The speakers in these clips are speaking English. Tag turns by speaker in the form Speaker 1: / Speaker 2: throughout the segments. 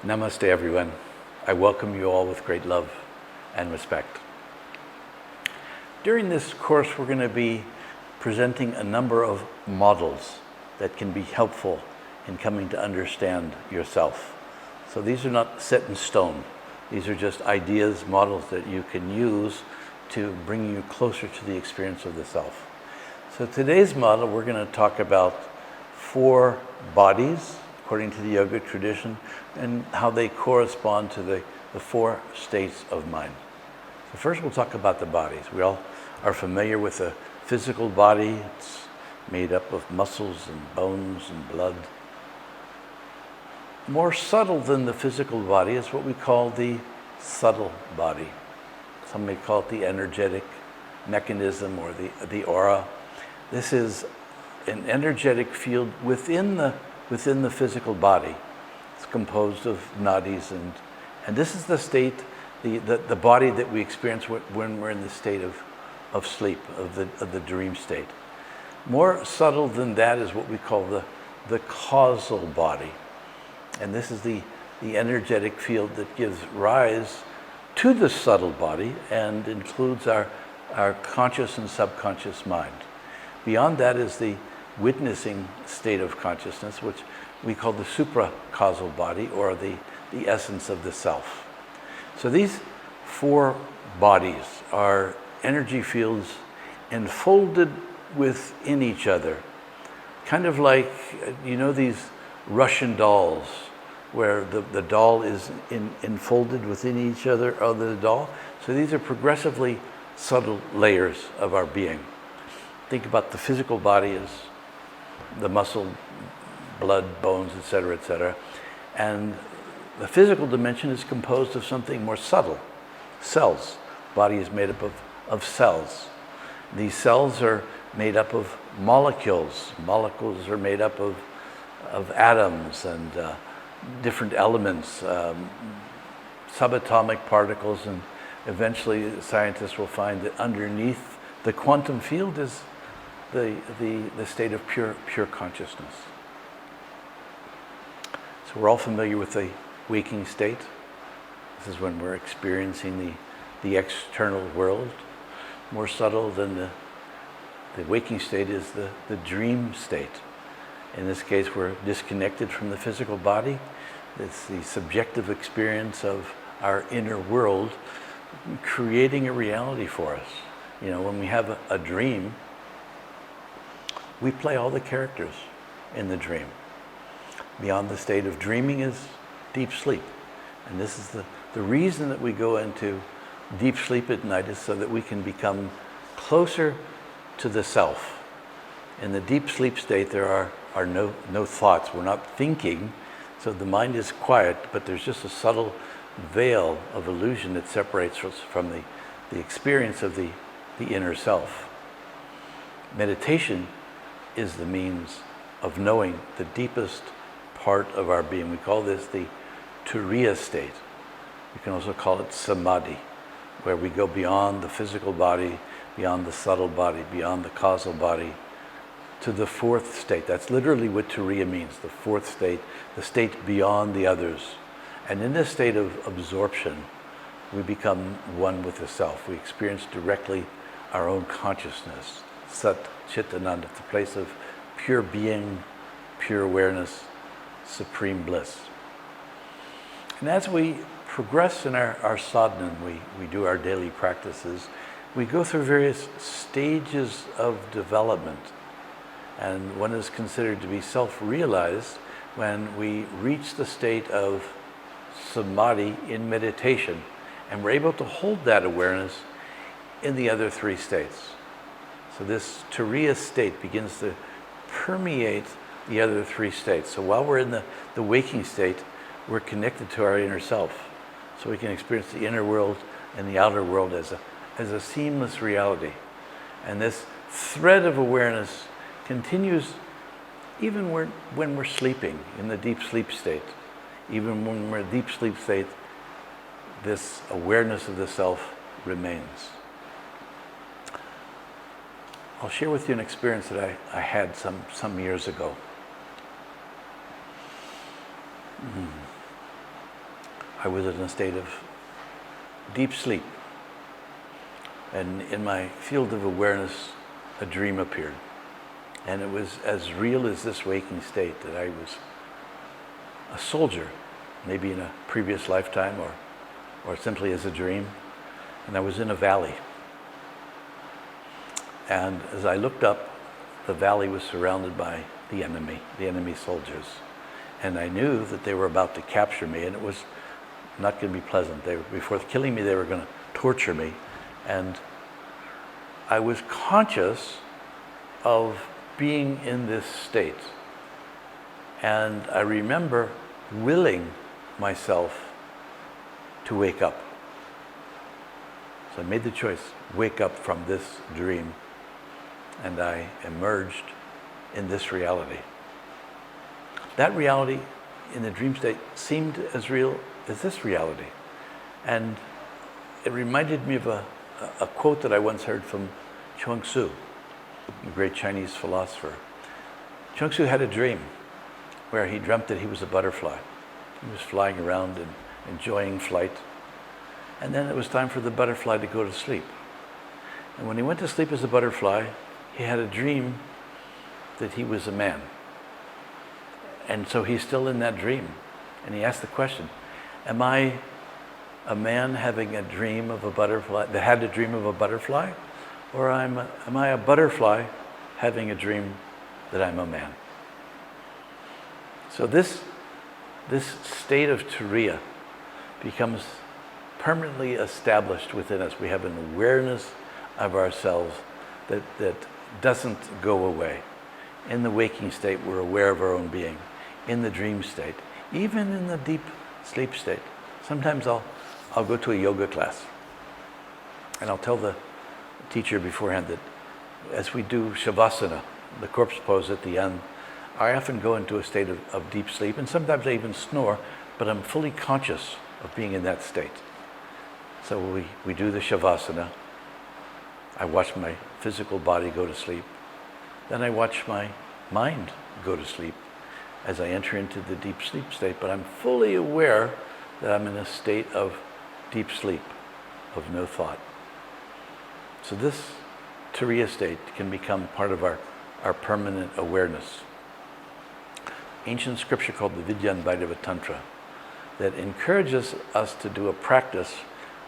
Speaker 1: Namaste, everyone. I welcome you all with great love and respect. During this course, we're going to be presenting a number of models that can be helpful in coming to understand yourself. So these are not set in stone. These are just ideas, models that you can use to bring you closer to the experience of the self. So today's model, we're going to talk about 4 bodies, according to the yoga tradition, and how they correspond to the 4 states of mind. So first we'll talk about the bodies. We all are familiar with the physical body. It's made up of muscles and bones and blood. More subtle than the physical body is what we call the subtle body. Some may call it the energetic mechanism or the aura. This is an energetic field within the physical body. It's composed of nadis, and this is the state, the body that we experience when we're in the state of sleep, of the dream state. More subtle than that is what we call the causal body. And this is the energetic field that gives rise to the subtle body and includes our conscious and subconscious mind. Beyond that is the witnessing state of consciousness, which we call the supra-causal body, or the essence of the self. So these 4 bodies are energy fields enfolded within each other. Kind of like, these Russian dolls, where the doll is enfolded within each other of the doll. So these are progressively subtle layers of our being. Think about the physical body as the muscle, blood, bones, etc., etc. And the physical dimension is composed of something more subtle, cells. Body is made up of cells. These cells are made up of molecules. Molecules are made up of atoms and different elements, subatomic particles, and eventually scientists will find that underneath the quantum field is the state of pure consciousness. So we're all familiar with the waking state. This is when we're experiencing the external world. More subtle than the waking state is the dream state. In this case, we're disconnected from the physical body. It's the subjective experience of our inner world creating a reality for us. When we have a dream, we play all the characters in the dream. Beyond the state of dreaming is deep sleep. And this is the reason that we go into deep sleep at night, is so that we can become closer to the self. In the deep sleep state, there are no thoughts. We're not thinking, so the mind is quiet, but there's just a subtle veil of illusion that separates us from the experience of the inner self. Meditation is the means of knowing the deepest part of our being. We call this the turiya state. We can also call it samadhi, where we go beyond the physical body, beyond the subtle body, beyond the causal body, to the 4th state. That's literally what turiya means, the 4th state, the state beyond the others. And in this state of absorption, we become one with the self. We experience directly our own consciousness, Sat Chit Ananda, the place of pure being, pure awareness, supreme bliss. And as we progress in our sadhana, we do our daily practices, we go through various stages of development. And one is considered to be self-realized when we reach the state of samadhi in meditation, and we're able to hold that awareness in the other 3 states. So this turiya state begins to permeate the other 3 states. So while we're in the waking state, we're connected to our inner self. So we can experience the inner world and the outer world as a seamless reality. And this thread of awareness continues even when we're sleeping, in the deep sleep state. Even when we're in deep sleep state, this awareness of the self remains. I'll share with you an experience that I had some years ago. I was in a state of deep sleep. And in my field of awareness, a dream appeared. And it was as real as this waking state, that I was a soldier, maybe in a previous lifetime or simply as a dream. And I was in a valley. And as I looked up, the valley was surrounded by the enemy soldiers. And I knew that they were about to capture me, and it was not going to be pleasant. Before killing me, they were going to torture me. And I was conscious of being in this state. And I remember willing myself to wake up. So I made the choice, wake up from this dream. And I emerged in this reality. That reality in the dream state seemed as real as this reality. And it reminded me of a quote that I once heard from Chuang Tzu, a great Chinese philosopher. Chuang Tzu had a dream where he dreamt that he was a butterfly. He was flying around and enjoying flight. And then it was time for the butterfly to go to sleep. And when he went to sleep as a butterfly, he had a dream that he was a man. And so he's still in that dream. And he asked the question, am I a man having a dream of a butterfly, that had a dream of a butterfly? Or am I a butterfly having a dream that I'm a man? So this state of turiya becomes permanently established within us. We have an awareness of ourselves that doesn't go away. In the waking state, we're aware of our own being. In the dream state, even in the deep sleep state. Sometimes I'll go to a yoga class and I'll tell the teacher beforehand that as we do shavasana, the corpse pose at the end, I often go into a state of deep sleep, and sometimes I even snore, but I'm fully conscious of being in that state. So we do the shavasana. I watch my physical body go to sleep. Then I watch my mind go to sleep as I enter into the deep sleep state, but I'm fully aware that I'm in a state of deep sleep, of no thought. So this turiya state can become part of our permanent awareness. Ancient scripture called the Vidyanvaidava Tantra that encourages us to do a practice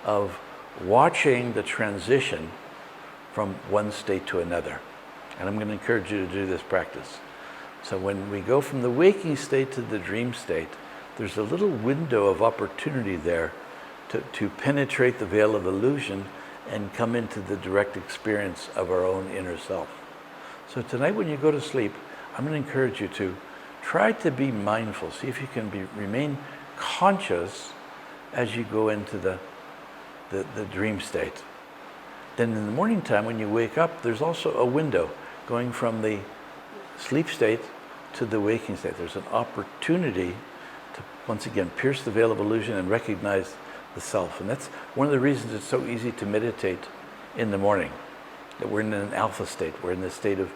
Speaker 1: of watching the transition from one state to another. And I'm going to encourage you to do this practice. So when we go from the waking state to the dream state, there's a little window of opportunity there to penetrate the veil of illusion and come into the direct experience of our own inner self. So tonight when you go to sleep, I'm going to encourage you to try to be mindful. See if you can remain conscious as you go into the dream state. Then in the morning time when you wake up, there's also a window going from the sleep state to the waking state. There's an opportunity to once again pierce the veil of illusion and recognize the self. And that's one of the reasons it's so easy to meditate in the morning, that we're in an alpha state. We're in this state of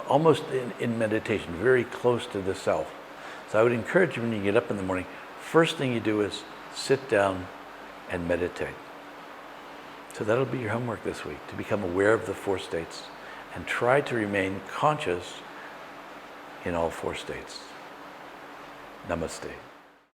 Speaker 1: almost in meditation, very close to the self. So I would encourage you when you get up in the morning, first thing you do is sit down and meditate. So that'll be your homework this week, to become aware of the four states and try to remain conscious in all four states. Namaste.